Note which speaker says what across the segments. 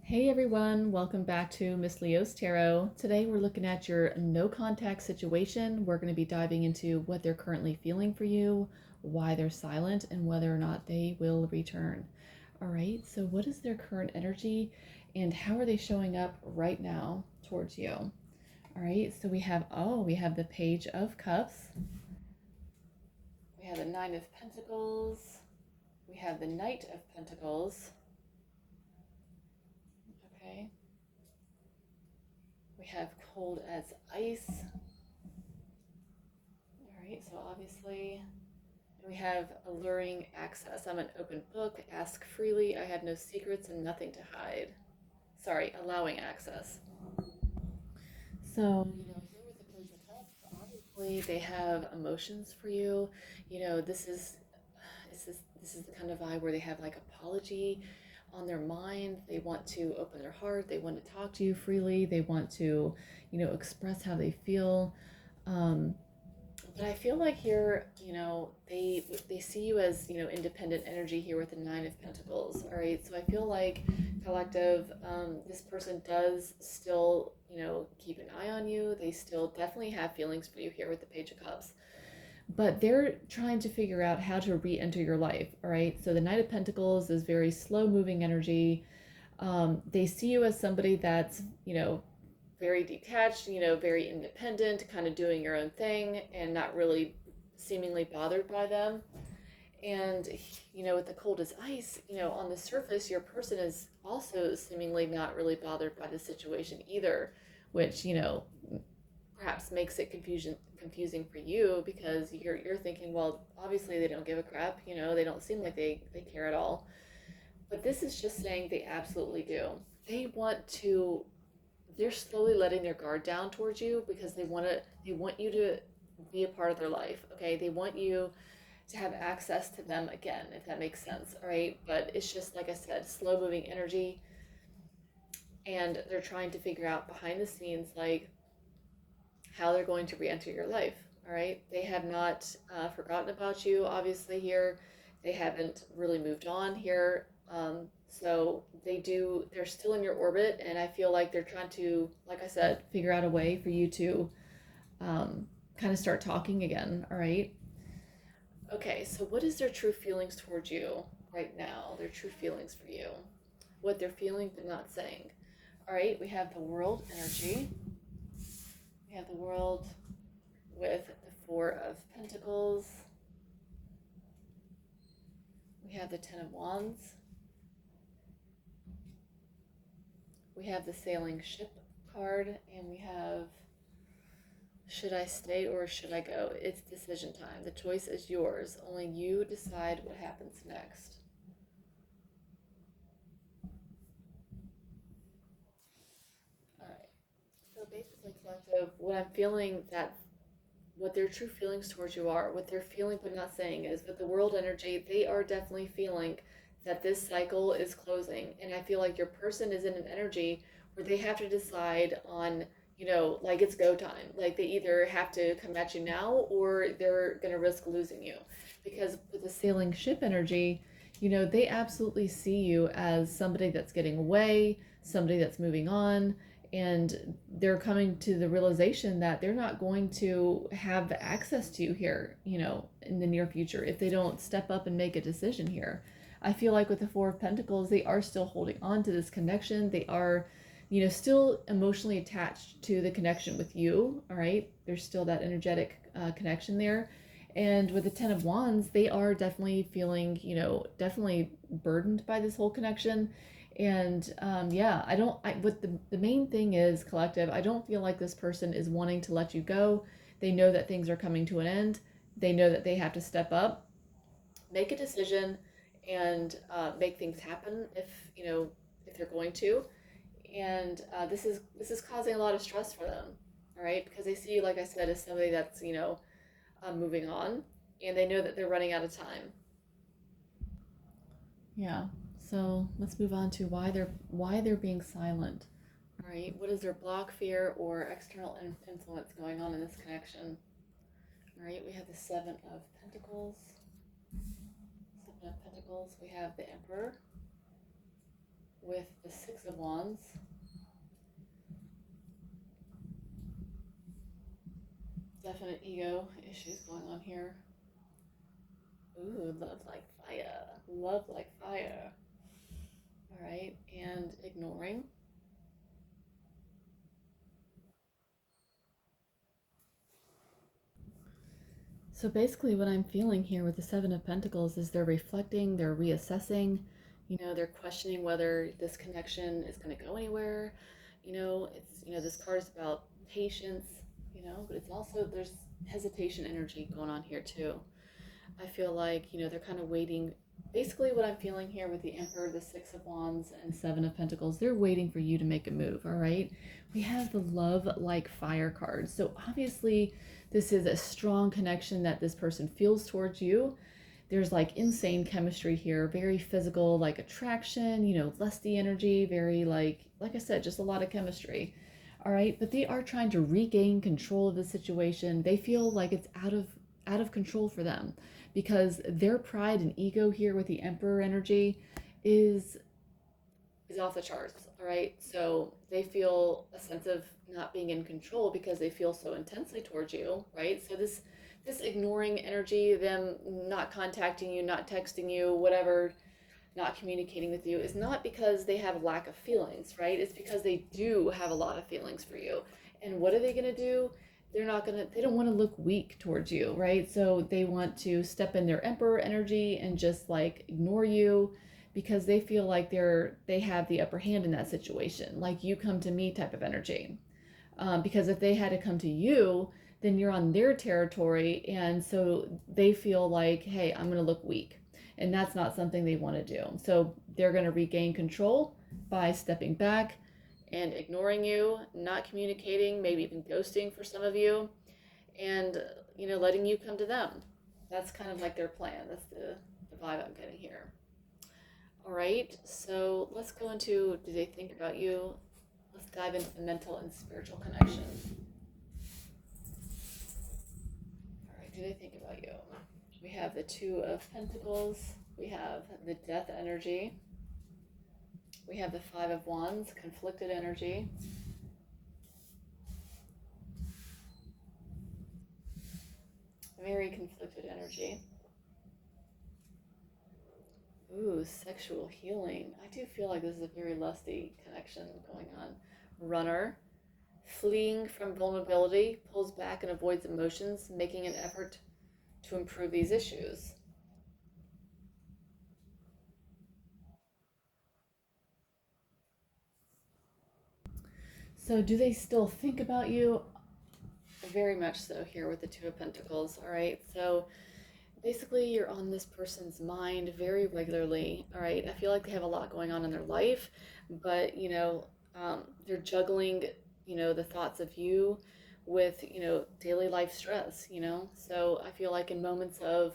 Speaker 1: Hey everyone, welcome back to Miss Leo's Tarot. Today we're looking at your no contact situation. We're going to be diving into what they're currently feeling for you, why they're silent, and whether or not they will return. All right, so what is their current energy and how are they showing up right now towards you? All right, so we have the Page of Cups, we have the Nine of Pentacles, we have the Knight of Pentacles. Okay, we have Cold as Ice. All right, so obviously we have alluring access. I'm an open book, ask freely, I have no secrets and nothing to hide. Sorry, allowing access. So, here with the Page of Cups, obviously they have emotions for you. This is the kind of vibe where they have like apology on their mind. They want to open their heart. They want to talk to you freely. They want to, express how they feel. Um, But I feel like here, they see you as, independent energy here with the Nine of Pentacles. All right. So I feel like collective, this person does still, keep an eye on you. They still definitely have feelings for you here with the Page of Cups. But they're trying to figure out how to re-enter your life. All right. So the Knight of Pentacles is very slow moving energy. They see you as somebody that's, very detached, very independent, kind of doing your own thing and not really seemingly bothered by them. And, with the Cold as Ice, on the surface, your person is also seemingly not really bothered by the situation either, which, perhaps makes it confusing for you because you're thinking, well, obviously they don't give a crap, they don't seem like they care at all. But this is just saying they absolutely do. They want to they're slowly letting their guard down towards you because they want you to be a part of their life. Okay, they want you to have access to them again, if that makes sense. All right, but it's just like I said, slow moving energy, and they're trying to figure out behind the scenes like how they're going to re-enter your life. All right, they have not forgotten about you obviously here. They haven't really moved on here. So they're still in your orbit, and I feel like they're trying to, like I said, figure out a way for you to kind of start talking again. All right. Okay, so what is their true feelings towards you right now? Their true feelings for you, what they're feeling but not saying. All right, we have the World energy. We have the World with the Four of Pentacles. We have the Ten of Wands. We have the Sailing Ship card, and we have should I stay or should I go? It's decision time. The choice is yours. Only you decide what happens next. All right. So basically, collective, what I'm feeling that what their true feelings towards you are, what they're feeling but not saying is with the World energy, they are definitely feeling that this cycle is closing. And I feel like your person is in an energy where they have to decide on, like it's go time. Like they either have to come at you now or they're going to risk losing you. Because with the Sailing Ship energy, they absolutely see you as somebody that's getting away, somebody that's moving on, and they're coming to the realization that they're not going to have access to you here, in the near future if they don't step up and make a decision here. I feel like with the Four of Pentacles, they are still holding on to this connection. They are, still emotionally attached to the connection with you. All right. There's still that energetic connection there. And with the Ten of Wands, they are definitely feeling, definitely burdened by this whole connection. And yeah, I don't, I, what the main thing is collective, I don't feel like this person is wanting to let you go. They know that things are coming to an end. They know that they have to step up, make a decision, and make things happen if they're going to. And this is causing a lot of stress for them, all right? Because they see you, like I said, as somebody that's moving on, and they know that they're running out of time. Yeah. So let's move on to why they're being silent. All right. What is their block, fear, or external influence going on in this connection? All right. We have the Seven of Pentacles. Seven of Pentacles. We have the Emperor. with the Six of Wands. Definite ego issues going on here. Ooh, love like fire. Love like fire. All right, and ignoring. So basically, what I'm feeling here with the Seven of Pentacles is they're reflecting, they're reassessing, they're questioning whether this connection is going to go anywhere. This card is about patience, but it's also, there's hesitation energy going on here too. I feel like, they're kind of waiting. Basically, what I'm feeling here with the Emperor, the Six of Wands, and Seven of Pentacles, they're waiting for you to make a move, all right? We have the Love Like Fire card. So obviously, this is a strong connection that this person feels towards you. There's like insane chemistry here, very physical, like attraction, lusty energy, very like I said, just a lot of chemistry. All right, but they are trying to regain control of the situation. They feel like it's out of control for them because their pride and ego here with the Emperor energy is off the charts. All right, so they feel a sense of not being in control because they feel so intensely towards you, right? So this ignoring energy, them not contacting you, not texting you, whatever, not communicating with you, is not because they have lack of feelings, right? It's because they do have a lot of feelings for you. And what are they going to do? They don't want to look weak towards you, right? So they want to step in their Emperor energy and just like ignore you because they feel like they have the upper hand in that situation, like you come to me type of energy. Because if they had to come to you, then you're on their territory, and so they feel like, hey, I'm going to look weak, and that's not something they want to do. So they're going to regain control by stepping back and ignoring you, not communicating, maybe even ghosting for some of you, and letting you come to them. That's kind of like their plan. That's the vibe I'm getting here. All right, so let's go into, do they think about you? Let's dive into the mental and spiritual connection. All right, do they think about you? We have the Two of Pentacles. We have the Death energy. We have the Five of Wands, conflicted energy. Very conflicted energy. Ooh, sexual healing. I do feel like this is a very lusty connection going on. Runner. Fleeing from vulnerability, pulls back and avoids emotions, making an effort to improve these issues. So, do they still think about you? Very much so here with the Two of Pentacles. All right. So, basically, you're on this person's mind very regularly. All right. I feel like they have a lot going on in their life, but, they're juggling, the thoughts of you with, daily life stress, So, I feel like in moments of,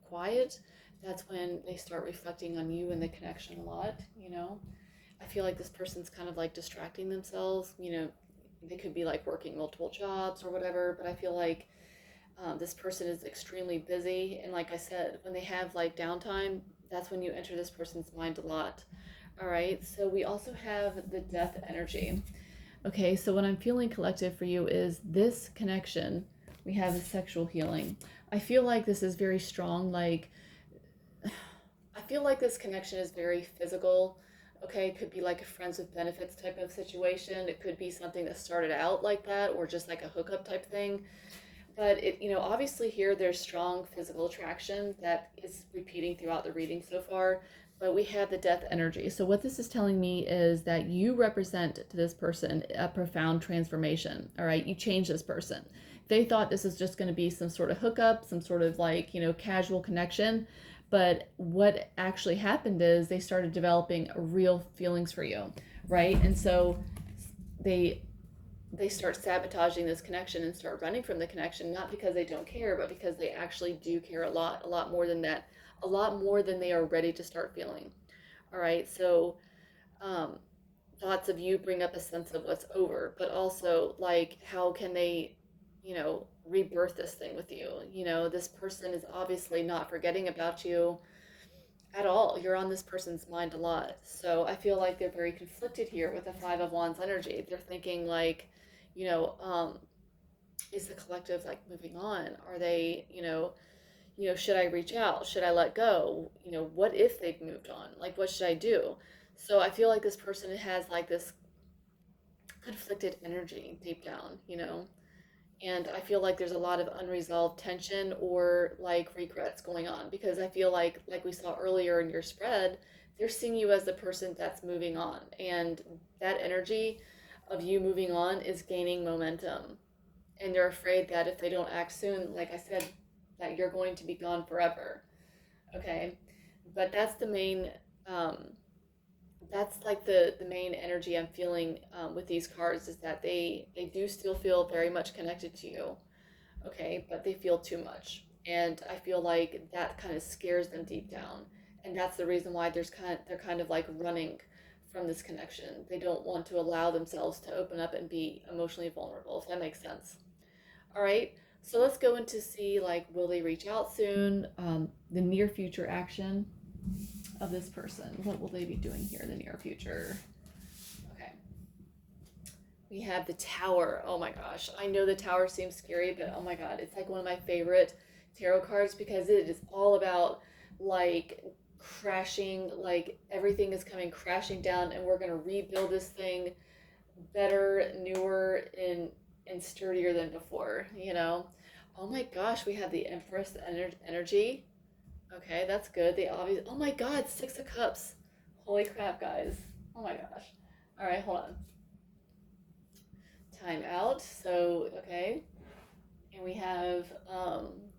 Speaker 1: quiet, that's when they start reflecting on you and the connection a lot. I feel like this person's kind of like distracting themselves. They could be like working multiple jobs or whatever, but I feel like this person is extremely busy. And like I said, when they have like downtime, that's when you enter this person's mind a lot. All right, so we also have the Death energy. Okay, so what I'm feeling collective for you is this connection. We have the sexual healing. I feel like this is very strong. Like, I feel like this connection is very physical. Okay, it could be like a friends with benefits type of situation. It could be something that started out like that, or just like a hookup type thing. But obviously here there's strong physical attraction that is repeating throughout the reading so far. But we have the Death energy. So what this is telling me is that you represent to this person a profound transformation. All right, you change this person. They thought this is just going to be some sort of hookup, some sort of like, casual connection. But what actually happened is they started developing real feelings for you, right? And so they start sabotaging this connection and start running from the connection, not because they don't care, but because they actually do care a lot more than that, a lot more than they are ready to start feeling. All right, so um, thoughts of you bring up a sense of what's over, but also like how can they, rebirth this thing with you? This person is obviously not forgetting about you. at all. You're on this person's mind a lot. So I feel like they're very conflicted here with the Five of Wands energy. They're thinking like, you know, is the collective like moving on? Are they, should I reach out? Should I let go? What if they've moved on? Like, what should I do? So I feel like this person has like this conflicted energy deep down, and I feel like there's a lot of unresolved tension or like regrets going on because I feel like we saw earlier in your spread, they're seeing you as the person that's moving on, and that energy of you moving on is gaining momentum, and they're afraid that if they don't act soon, like I said, that you're going to be gone forever. Okay, but um, that's like the main energy I'm feeling with these cards is that they do still feel very much connected to you. Okay, but they feel too much, and I feel like that kind of scares them deep down, and that's the reason why they're kind of like running from this connection. They don't want to allow themselves to open up and be emotionally vulnerable, if that makes sense. All right, so let's go into see like will they reach out soon, the near future action of this person. What will they be doing here in the near future? Okay, we have the Tower. Oh my gosh, I know the Tower seems scary, but oh my god, it's like one of my favorite tarot cards because it is all about like crashing, like everything is coming crashing down, and we're gonna rebuild this thing better, newer, and sturdier than before. Oh my gosh, we have the Empress energy. Okay, that's good. They obviously. Oh my God, Six of Cups. Holy crap, guys. Oh my gosh. All right, hold on. Time out. So, okay. And we have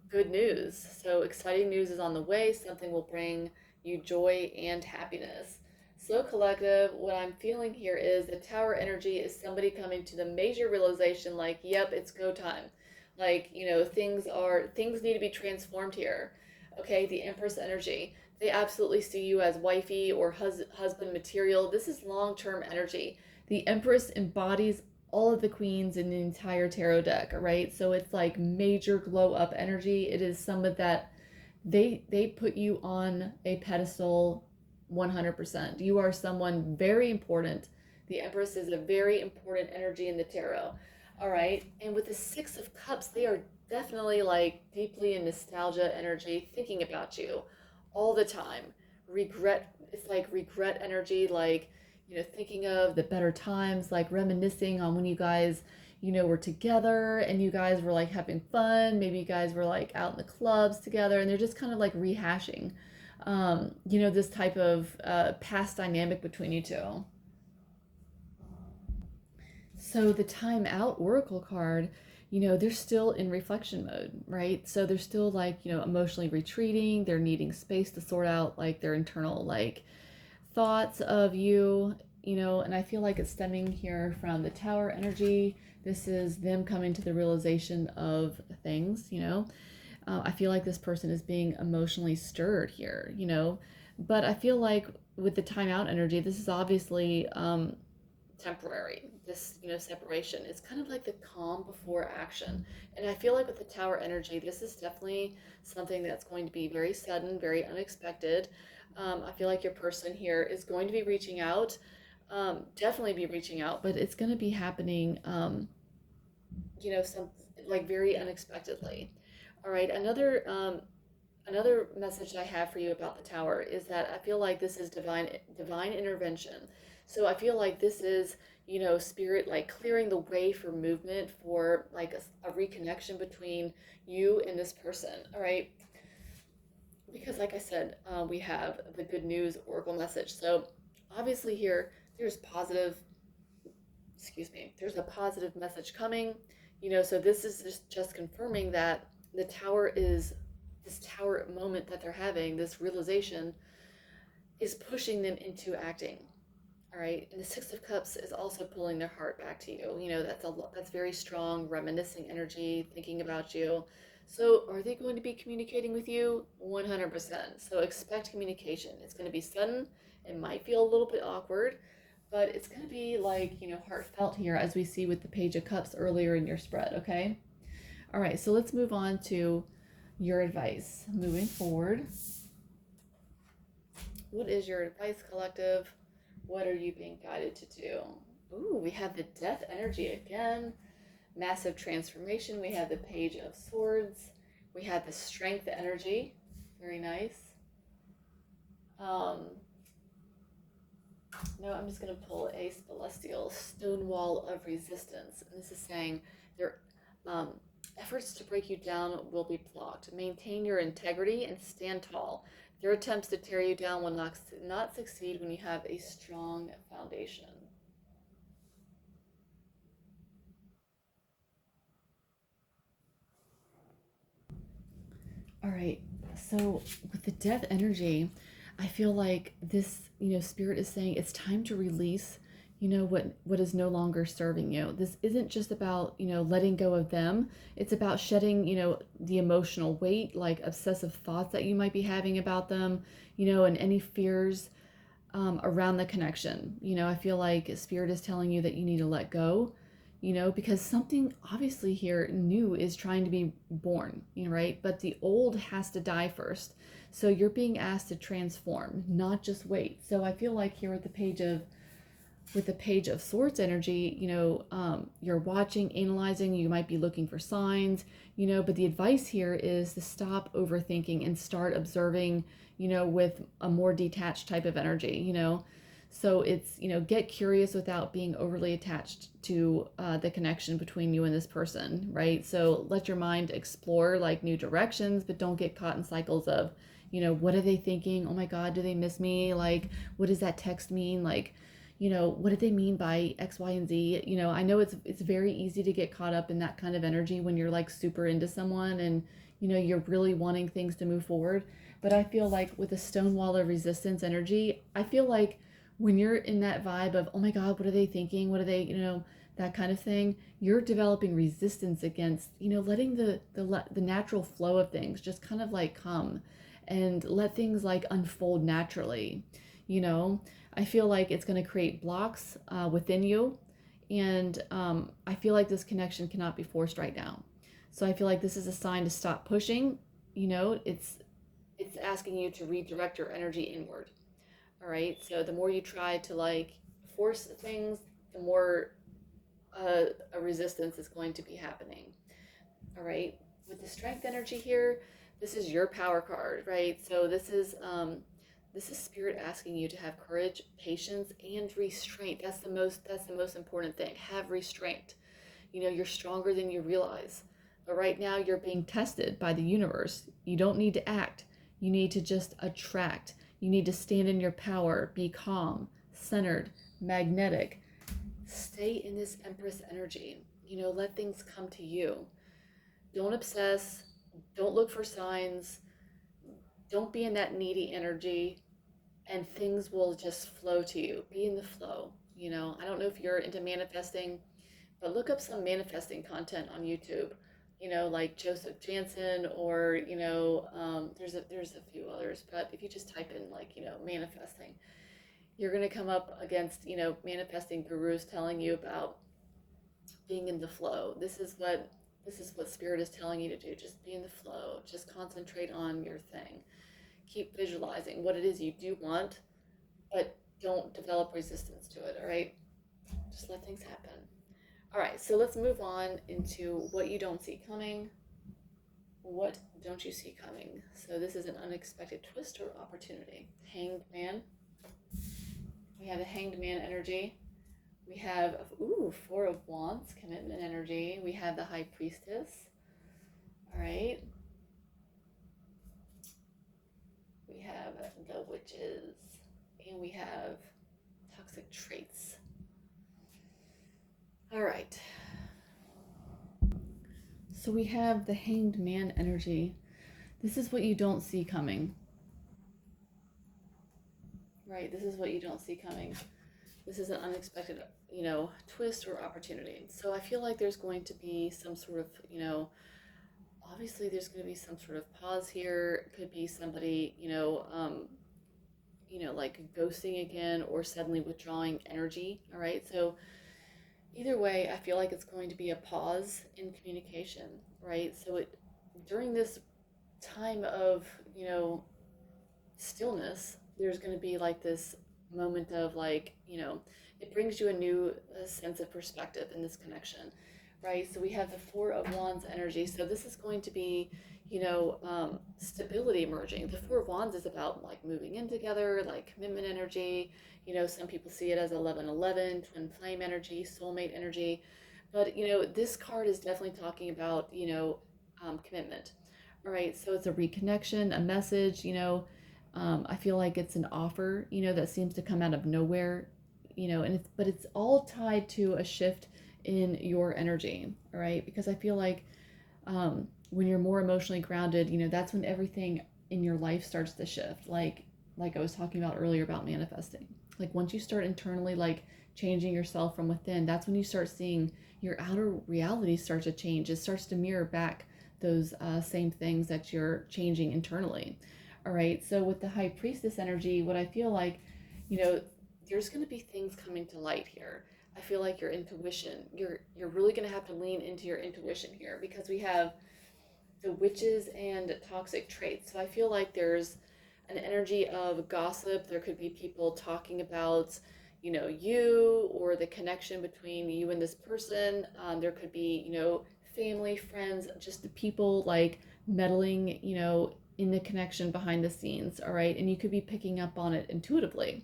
Speaker 1: good news. So, exciting news is on the way. Something will bring you joy and happiness. So, collective, what I'm feeling here is the Tower energy is somebody coming to the major realization like, yep, it's go time. Like, things need to be transformed here. Okay, the Empress energy. They absolutely see you as wifey or husband material. This is long term energy. The Empress embodies all of the queens in the entire tarot deck, right? So it's like major glow up energy. It is some of that they put you on a pedestal 100%. You are someone very important. The Empress is a very important energy in the tarot. All right. And with the Six of Cups, they are definitely like deeply in nostalgia energy, thinking about you all the time. Regret, it's like regret energy, like, thinking of the better times, like reminiscing on when you guys, were together and you guys were like having fun. Maybe you guys were like out in the clubs together and they're just kind of like rehashing, this type of past dynamic between you two. So the time out oracle card, they're still in reflection mode, right? So they're still like, emotionally retreating. They're needing space to sort out like their internal like thoughts of you, and I feel like it's stemming here from the Tower energy. This is them coming to the realization of things. I feel like this person is being emotionally stirred here. But I feel like with the timeout energy, this is obviously temporary. This, separation. It's kind of like the calm before action. And I feel like with the Tower energy, this is definitely something that's going to be very sudden, very unexpected. I feel like your person here is going to be reaching out, definitely be reaching out, but it's going to be happening, some like very unexpectedly. All right, another message I have for you about the Tower is that I feel like this is divine intervention. So I feel like this is, spirit like clearing the way for movement for like a reconnection between you and this person. All right, because like I said, we have the good news oracle message. So obviously here there's positive, excuse me, there's a positive message coming. So this is just confirming that the tower is this tower moment that they're having, this realization is pushing them into acting. All right, and the Six of Cups is also pulling their heart back to you. That's very strong, reminiscing energy, thinking about you. So, are they going to be communicating with you? 100%. So, expect communication. It's going to be sudden. It might feel a little bit awkward, but it's going to be like, heartfelt here, as we see with the Page of Cups earlier in your spread, okay? All right, so let's move on to your advice moving forward. What is your advice, collective? What are you being guided to do? Ooh, we have the death energy again. Massive transformation. We have the page of swords. We have the strength energy. Very nice. Um, no, I'm just going to pull a celestial stone wall of resistance. And this is saying their um, efforts to break you down will be blocked. Maintain your integrity and stand tall. Their attempts to tear you down will not succeed when you have a strong foundation. All right. So with the death energy, I feel like this, spirit is saying it's time to release, what is no longer serving you. This isn't just about, letting go of them. It's about shedding, the emotional weight, like obsessive thoughts that you might be having about them, and any fears around the connection. I feel like spirit is telling you that you need to let go, because something obviously here new is trying to be born, right? But the old has to die first. So you're being asked to transform, not just wait. So I feel like here with the page of swords energy, you're watching, analyzing, you might be looking for signs, but the advice here is to stop overthinking and start observing, with a more detached type of energy, so it's, get curious without being overly attached to the connection between you and this person, right? So let your mind explore like new directions, but don't get caught in cycles of, what are they thinking? Oh my God, do they miss me? Like, what does that text mean? Like, what did they mean by X, Y, and Z? I know it's very easy to get caught up in that kind of energy when you're like super into someone and you're really wanting things to move forward. But I feel like with the stone wall of resistance energy, I feel like when you're in that vibe of, oh my God, what are they thinking? What are they, that kind of thing, you're developing resistance against, letting the natural flow of things just kind of like come and let things like unfold naturally, you know I feel like it's going to create blocks within you. And I feel like this connection cannot be forced right now. So I feel like this is a sign to stop pushing. It's asking you to redirect your energy inward. All right. So the more you try to like force things, the more a resistance is going to be happening. All right. With the strength energy here, this is your power card, right? So this is spirit asking you to have courage, patience, and restraint. That's the most important thing. Have restraint. You're stronger than you realize. But right now you're being tested by the universe. You don't need to act. You need to just attract. You need to stand in your power, be calm, centered, magnetic. Stay in this Empress energy. Let things come to you. Don't obsess. Don't look for signs. Don't be in that needy energy, and things will just flow to you. Be in the flow. I don't know if you're into manifesting, but look up some manifesting content on YouTube. Like Joseph Jansen, or there's a few others. But if you just type in like manifesting, you're gonna come up against manifesting gurus telling you about being in the flow. This is what spirit is telling you to do. Just be in the flow. Just concentrate on your thing. Keep visualizing what it is you do want, but don't develop resistance to it. All right, just let things happen. All right, so let's move on into what you don't see coming. What don't you see coming? So this is an unexpected twist or opportunity. Hanged man. We have the hanged man energy. We have, Four of Wands, commitment energy. We have the High Priestess. All right. We have the Witches. And we have toxic traits. All right. So we have the Hanged Man energy. This is what you don't see coming. Right? This is what you don't see coming. This is an unexpected, twist or opportunity. So I feel like there's going to be some sort of, obviously there's going to be some sort of pause here. It could be somebody, like ghosting again or suddenly withdrawing energy. All right. So either way, I feel like it's going to be a pause in communication, right? So during this time of, stillness, there's going to be like this moment of like, it brings you a new sense of perspective in this connection, right? So we have the Four of Wands energy. So this is going to be, stability emerging. The Four of Wands is about like moving in together, like commitment energy. Some people see it as 1111, twin flame energy, soulmate energy. But, this card is definitely talking about, commitment. All right. So it's a reconnection, a message, I feel like it's an offer, that seems to come out of nowhere, but it's all tied to a shift in your energy. All right. Because I feel like, when you're more emotionally grounded, that's when everything in your life starts to shift. Like I was talking about earlier about manifesting. Like once you start internally, like changing yourself from within, that's when you start seeing your outer reality start to change. It starts to mirror back those same things that you're changing internally. All right. So with the High Priestess energy, what I feel like, there's going to be things coming to light here. I feel like your intuition, you're really going to have to lean into your intuition here, because we have the witches and toxic traits. So I feel like there's an energy of gossip. There could be people talking about, you or the connection between you and this person. There could be, family, friends, just the people like meddling, in the connection behind the scenes. All right. And you could be picking up on it intuitively,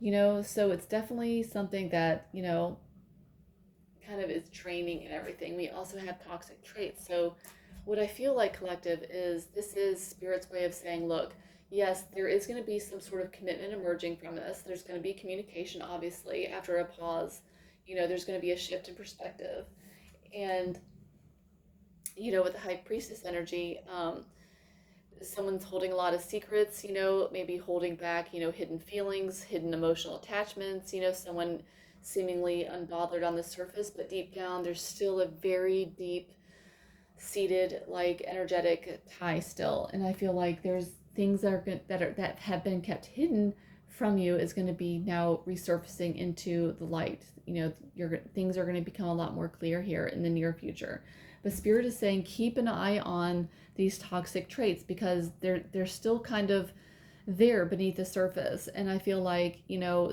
Speaker 1: so it's definitely something that, kind of is draining and everything. We also have toxic traits. So what I feel like, collective, is this is Spirit's way of saying, look, yes, there is going to be some sort of commitment emerging from this. There's going to be communication, obviously, after a pause. There's going to be a shift in perspective. And, with the High Priestess energy, someone's holding a lot of secrets, maybe holding back, hidden feelings, hidden emotional attachments, someone seemingly unbothered on the surface, but deep down, there's still a very deep seated, like, energetic tie still. And I feel like there's things that have been kept hidden from you is going to be now resurfacing into the light. Things are going to become a lot more clear here in the near future. But Spirit is saying keep an eye on these toxic traits, because they're still kind of there beneath the surface. And I feel like,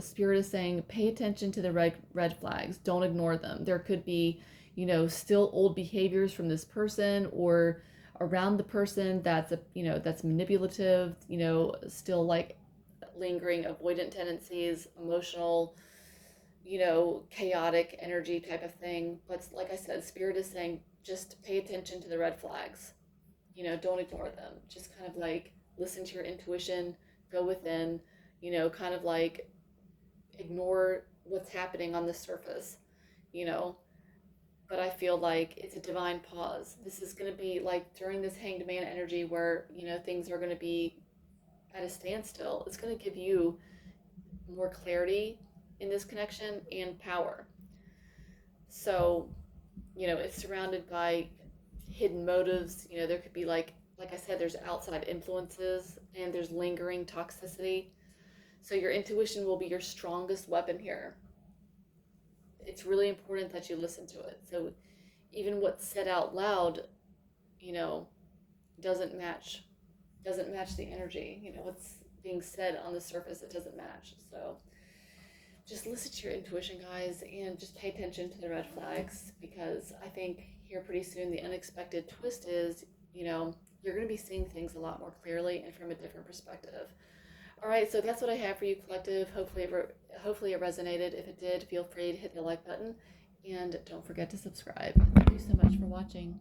Speaker 1: Spirit is saying pay attention to the red flags. Don't ignore them. There could be, still old behaviors from this person or around the person that's that's manipulative, still like lingering avoidant tendencies, emotional, chaotic energy type of thing. But like I said, Spirit is saying just pay attention to the red flags. Don't ignore them. Just kind of like listen to your intuition, go within, kind of like ignore what's happening on the surface, But I feel like it's a divine pause. This is going to be like during this Hanged Man energy where, things are going to be at a standstill. It's going to give you more clarity in this connection and power. So, it's surrounded by hidden motives. There could be like I said, there's outside influences and there's lingering toxicity. So your intuition will be your strongest weapon here. It's really important that you listen to it. So even what's said out loud, doesn't match the energy. What's being said on the surface, it doesn't match. So just listen to your intuition, guys, and just pay attention to the red flags, because I think here pretty soon the unexpected twist is, you're going to be seeing things a lot more clearly and from a different perspective. All right, so that's what I have for you, collective. Hopefully it resonated. If it did, feel free to hit the like button, and don't forget to subscribe. Thank you so much for watching.